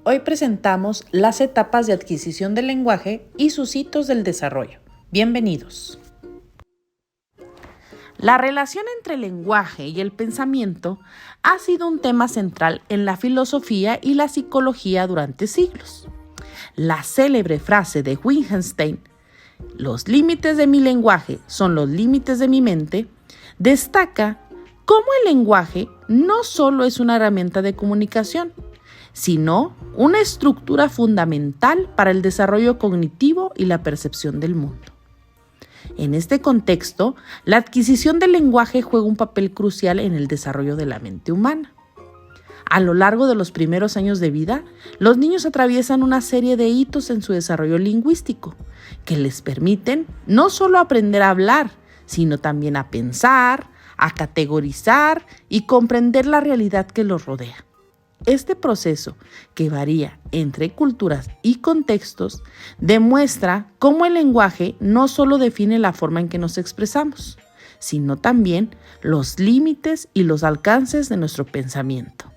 Hoy presentamos las etapas de adquisición del lenguaje y sus hitos del desarrollo. Bienvenidos. La relación entre el lenguaje y el pensamiento ha sido un tema central en la filosofía y la psicología durante siglos. La célebre frase de Wittgenstein, "Los límites de mi lenguaje son los límites de mi mente", destaca cómo el lenguaje no solo es una herramienta de comunicación, sino una estructura fundamental para el desarrollo cognitivo y la percepción del mundo. En este contexto, la adquisición del lenguaje juega un papel crucial en el desarrollo de la mente humana. A lo largo de los primeros años de vida, los niños atraviesan una serie de hitos en su desarrollo lingüístico que les permiten no solo aprender a hablar, sino también a pensar, a categorizar y comprender la realidad que los rodea. Este proceso, que varía entre culturas y contextos, demuestra cómo el lenguaje no solo define la forma en que nos expresamos, sino también los límites y los alcances de nuestro pensamiento.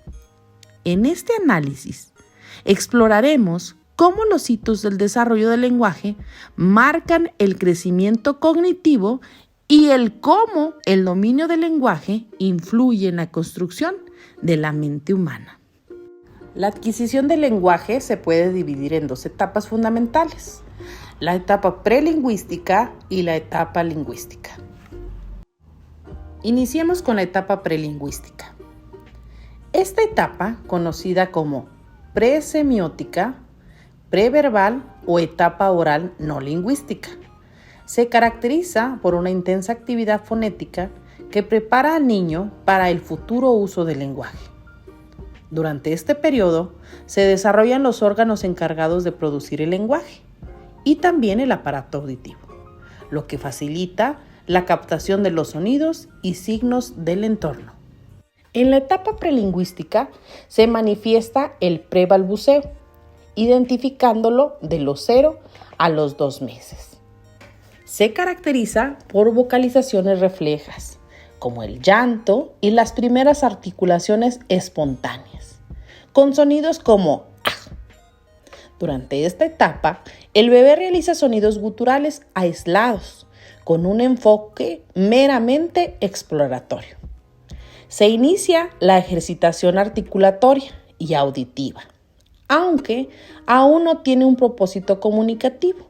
En este análisis, exploraremos cómo los hitos del desarrollo del lenguaje marcan el crecimiento cognitivo y cómo el dominio del lenguaje influye en la construcción de la mente humana. La adquisición del lenguaje se puede dividir en dos etapas fundamentales: la etapa prelingüística y la etapa lingüística. Iniciemos con la etapa prelingüística. Esta etapa, conocida como presemiótica, preverbal o etapa oral no lingüística, se caracteriza por una intensa actividad fonética que prepara al niño para el futuro uso del lenguaje. Durante este periodo se desarrollan los órganos encargados de producir el lenguaje y también el aparato auditivo, lo que facilita la captación de los sonidos y signos del entorno. En la etapa prelingüística se manifiesta el prebalbuceo, identificándolo de los 0 a los 2 meses. Se caracteriza por vocalizaciones reflejas, como el llanto y las primeras articulaciones espontáneas, con sonidos como ah. Durante esta etapa, el bebé realiza sonidos guturales aislados, con un enfoque meramente exploratorio. Se inicia la ejercitación articulatoria y auditiva, aunque aún no tiene un propósito comunicativo.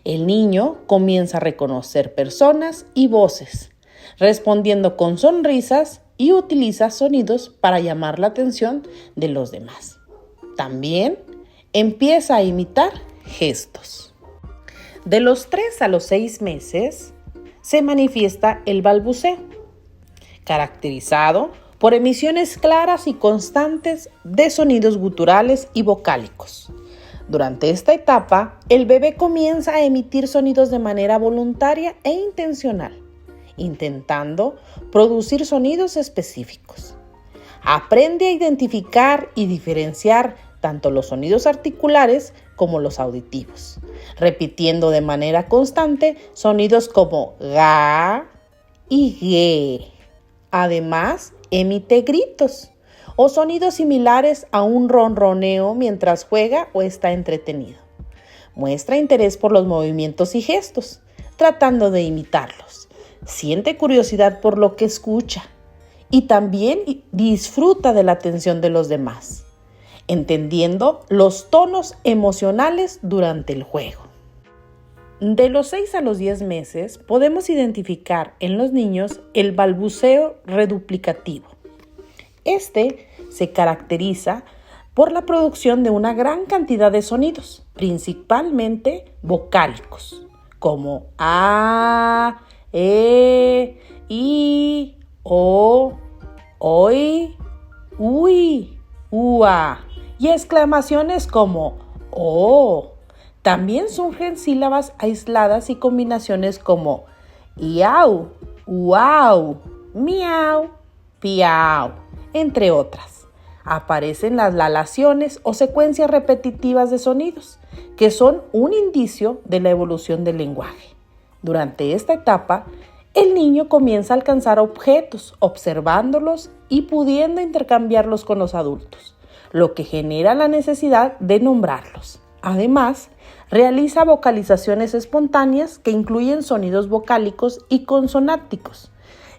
El niño comienza a reconocer personas y voces, respondiendo con sonrisas y utiliza sonidos para llamar la atención de los demás. También empieza a imitar gestos. De los 3 a los 6 meses se manifiesta el balbuceo, caracterizado por emisiones claras y constantes de sonidos guturales y vocálicos. Durante esta etapa, el bebé comienza a emitir sonidos de manera voluntaria e intencional, intentando producir sonidos específicos. Aprende a identificar y diferenciar tanto los sonidos articulares como los auditivos, repitiendo de manera constante sonidos como ga y ge. Además, emite gritos o sonidos similares a un ronroneo mientras juega o está entretenido. Muestra interés por los movimientos y gestos, tratando de imitarlos. Siente curiosidad por lo que escucha y también disfruta de la atención de los demás, entendiendo los tonos emocionales durante el juego. De los 6 a los 10 meses podemos identificar en los niños el balbuceo reduplicativo. Este se caracteriza por la producción de una gran cantidad de sonidos, principalmente vocálicos, como a, i, o, oi, ui, ua, y exclamaciones como oh. También surgen sílabas aisladas y combinaciones como iau, uau, miau, piau, entre otras. Aparecen las lalaciones o secuencias repetitivas de sonidos, que son un indicio de la evolución del lenguaje. Durante esta etapa, el niño comienza a alcanzar objetos, observándolos y pudiendo intercambiarlos con los adultos, lo que genera la necesidad de nombrarlos. Además, realiza vocalizaciones espontáneas que incluyen sonidos vocálicos y consonácticos,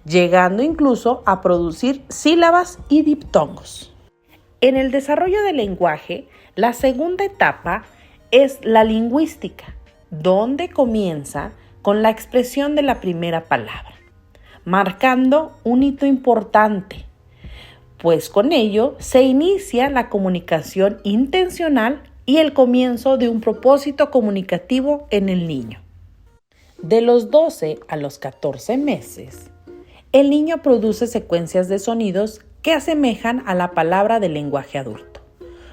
llegando incluso a producir sílabas y diptongos. En el desarrollo del lenguaje, la segunda etapa es la lingüística, donde comienza con la expresión de la primera palabra, marcando un hito importante, pues con ello se inicia la comunicación intencional y el comienzo de un propósito comunicativo en el niño. De los 12 a los 14 meses, el niño produce secuencias de sonidos que asemejan a la palabra del lenguaje adulto.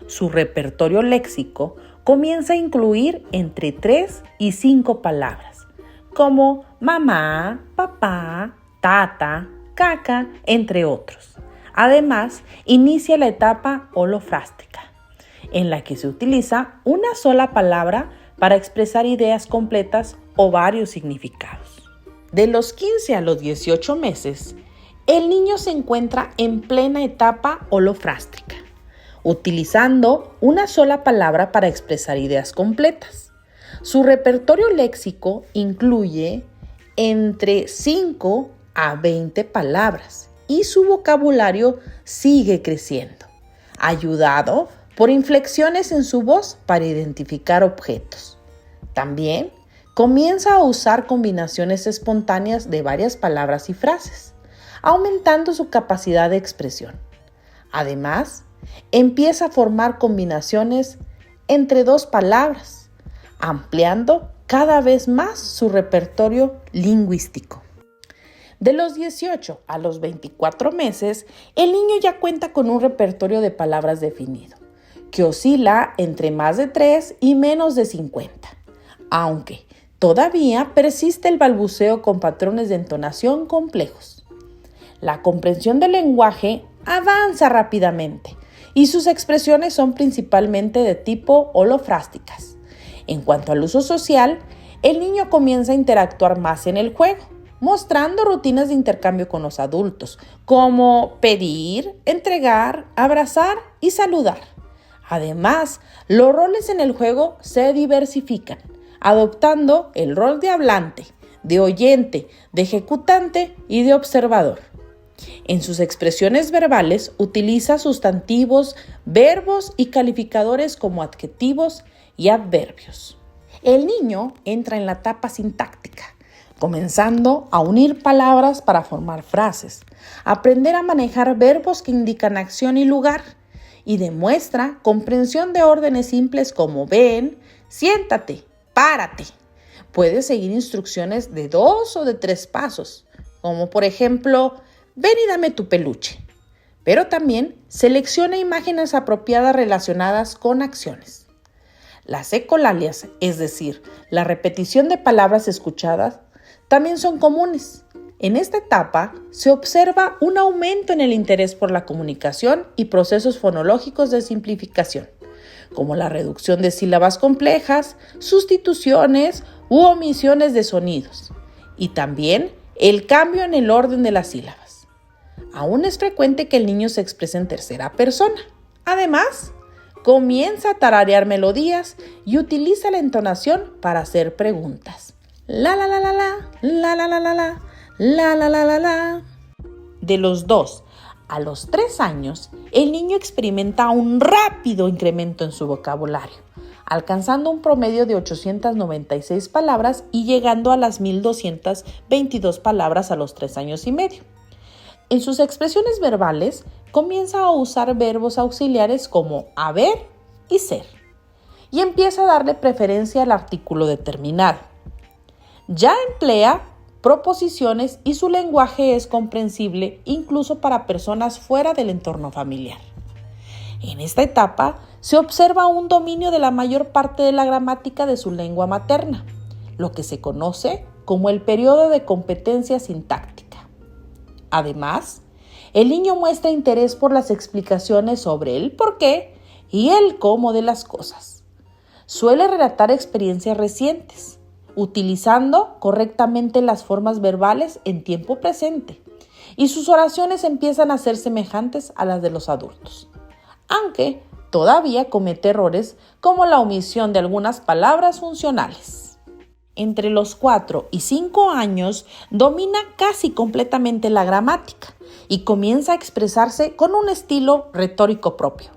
Su repertorio léxico comienza a incluir entre 3 y 5 palabras, como mamá, papá, tata, caca, entre otros. Además, inicia la etapa holofrástica, en la que se utiliza una sola palabra para expresar ideas completas o varios significados. De los 15 a los 18 meses, el niño se encuentra en plena etapa holofrástica, utilizando una sola palabra para expresar ideas completas. Su repertorio léxico incluye entre 5 a 20 palabras y su vocabulario sigue creciendo, ayudado por inflexiones en su voz para identificar objetos. También comienza a usar combinaciones espontáneas de varias palabras y frases, aumentando su capacidad de expresión. Además, empieza a formar combinaciones entre 2 palabras, ampliando cada vez más su repertorio lingüístico. De los 18 a los 24 meses, el niño ya cuenta con un repertorio de palabras definido, que oscila entre más de 3 y menos de 50, aunque todavía persiste el balbuceo con patrones de entonación complejos. La comprensión del lenguaje avanza rápidamente y sus expresiones son principalmente de tipo holofrásticas. En cuanto al uso social, el niño comienza a interactuar más en el juego, mostrando rutinas de intercambio con los adultos, como pedir, entregar, abrazar y saludar. Además, los roles en el juego se diversifican, adoptando el rol de hablante, de oyente, de ejecutante y de observador. En sus expresiones verbales utiliza sustantivos, verbos y calificadores como adjetivos y adverbios. El niño entra en la etapa sintáctica, comenzando a unir palabras para formar frases, aprender a manejar verbos que indican acción y lugar, y demuestra comprensión de órdenes simples como ven, siéntate, párate. Puede seguir instrucciones de 2 o de 3 pasos, como por ejemplo, ven y dame tu peluche. Pero también selecciona imágenes apropiadas relacionadas con acciones. Las ecolalias, es decir, la repetición de palabras escuchadas, también son comunes. En esta etapa se observa un aumento en el interés por la comunicación y procesos fonológicos de simplificación, como la reducción de sílabas complejas, sustituciones u omisiones de sonidos, y también el cambio en el orden de las sílabas. Aún es frecuente que el niño se exprese en tercera persona. Además, comienza a tararear melodías y utiliza la entonación para hacer preguntas. La la la la la, la la la la la, la la la la la. De los 2 a los 3 años, el niño experimenta un rápido incremento en su vocabulario, alcanzando un promedio de 896 palabras y llegando a las 1222 palabras a los 3 años y medio. En sus expresiones verbales, comienza a usar verbos auxiliares como haber y ser, y empieza a darle preferencia al artículo determinado. Ya emplea proposiciones y su lenguaje es comprensible incluso para personas fuera del entorno familiar. En esta etapa se observa un dominio de la mayor parte de la gramática de su lengua materna, lo que se conoce como el periodo de competencia sintáctica. Además, el niño muestra interés por las explicaciones sobre el porqué y el cómo de las cosas. Suele relatar experiencias recientes, utilizando correctamente las formas verbales en tiempo presente, y sus oraciones empiezan a ser semejantes a las de los adultos, aunque todavía comete errores como la omisión de algunas palabras funcionales. Entre los 4 y 5 años domina casi completamente la gramática y comienza a expresarse con un estilo retórico propio.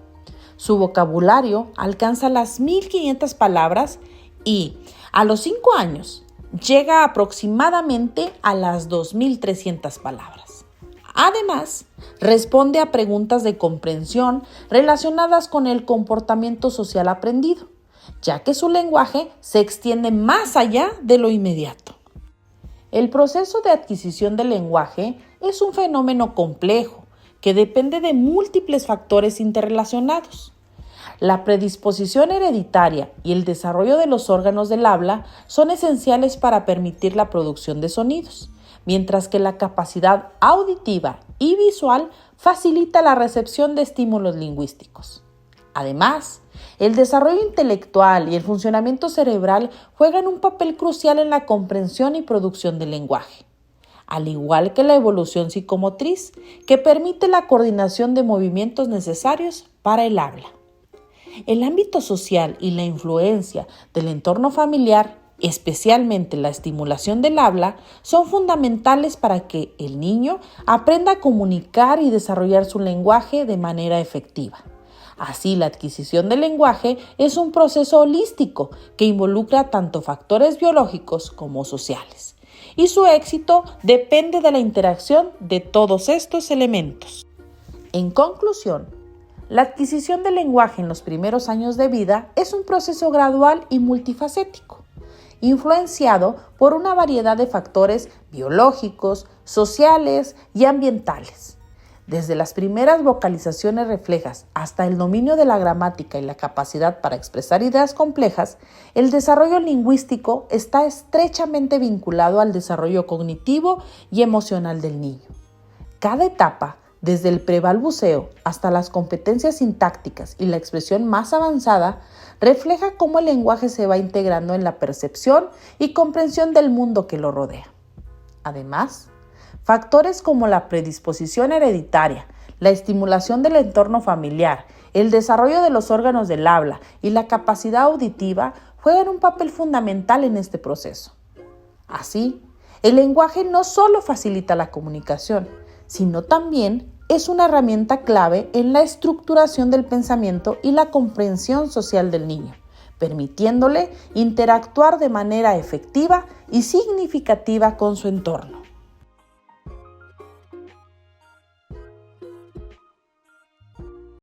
Su vocabulario alcanza las 1500 palabras y a los 5 años llega aproximadamente a las 2300 palabras. Además, responde a preguntas de comprensión relacionadas con el comportamiento social aprendido, ya que su lenguaje se extiende más allá de lo inmediato. El proceso de adquisición del lenguaje es un fenómeno complejo que depende de múltiples factores interrelacionados. La predisposición hereditaria y el desarrollo de los órganos del habla son esenciales para permitir la producción de sonidos, mientras que la capacidad auditiva y visual facilita la recepción de estímulos lingüísticos. Además, el desarrollo intelectual y el funcionamiento cerebral juegan un papel crucial en la comprensión y producción del lenguaje, al igual que la evolución psicomotriz, que permite la coordinación de movimientos necesarios para el habla. El ámbito social y la influencia del entorno familiar, especialmente la estimulación del habla, son fundamentales para que el niño aprenda a comunicar y desarrollar su lenguaje de manera efectiva. Así, la adquisición del lenguaje es un proceso holístico que involucra tanto factores biológicos como sociales, y su éxito depende de la interacción de todos estos elementos. En conclusión, la adquisición del lenguaje en los primeros años de vida es un proceso gradual y multifacético, influenciado por una variedad de factores biológicos, sociales y ambientales. Desde las primeras vocalizaciones reflejas hasta el dominio de la gramática y la capacidad para expresar ideas complejas, el desarrollo lingüístico está estrechamente vinculado al desarrollo cognitivo y emocional del niño. Cada etapa, desde el prebalbuceo hasta las competencias sintácticas y la expresión más avanzada, refleja cómo el lenguaje se va integrando en la percepción y comprensión del mundo que lo rodea. Además, factores como la predisposición hereditaria, la estimulación del entorno familiar, el desarrollo de los órganos del habla y la capacidad auditiva juegan un papel fundamental en este proceso. Así, el lenguaje no solo facilita la comunicación, sino también es una herramienta clave en la estructuración del pensamiento y la comprensión social del niño, permitiéndole interactuar de manera efectiva y significativa con su entorno.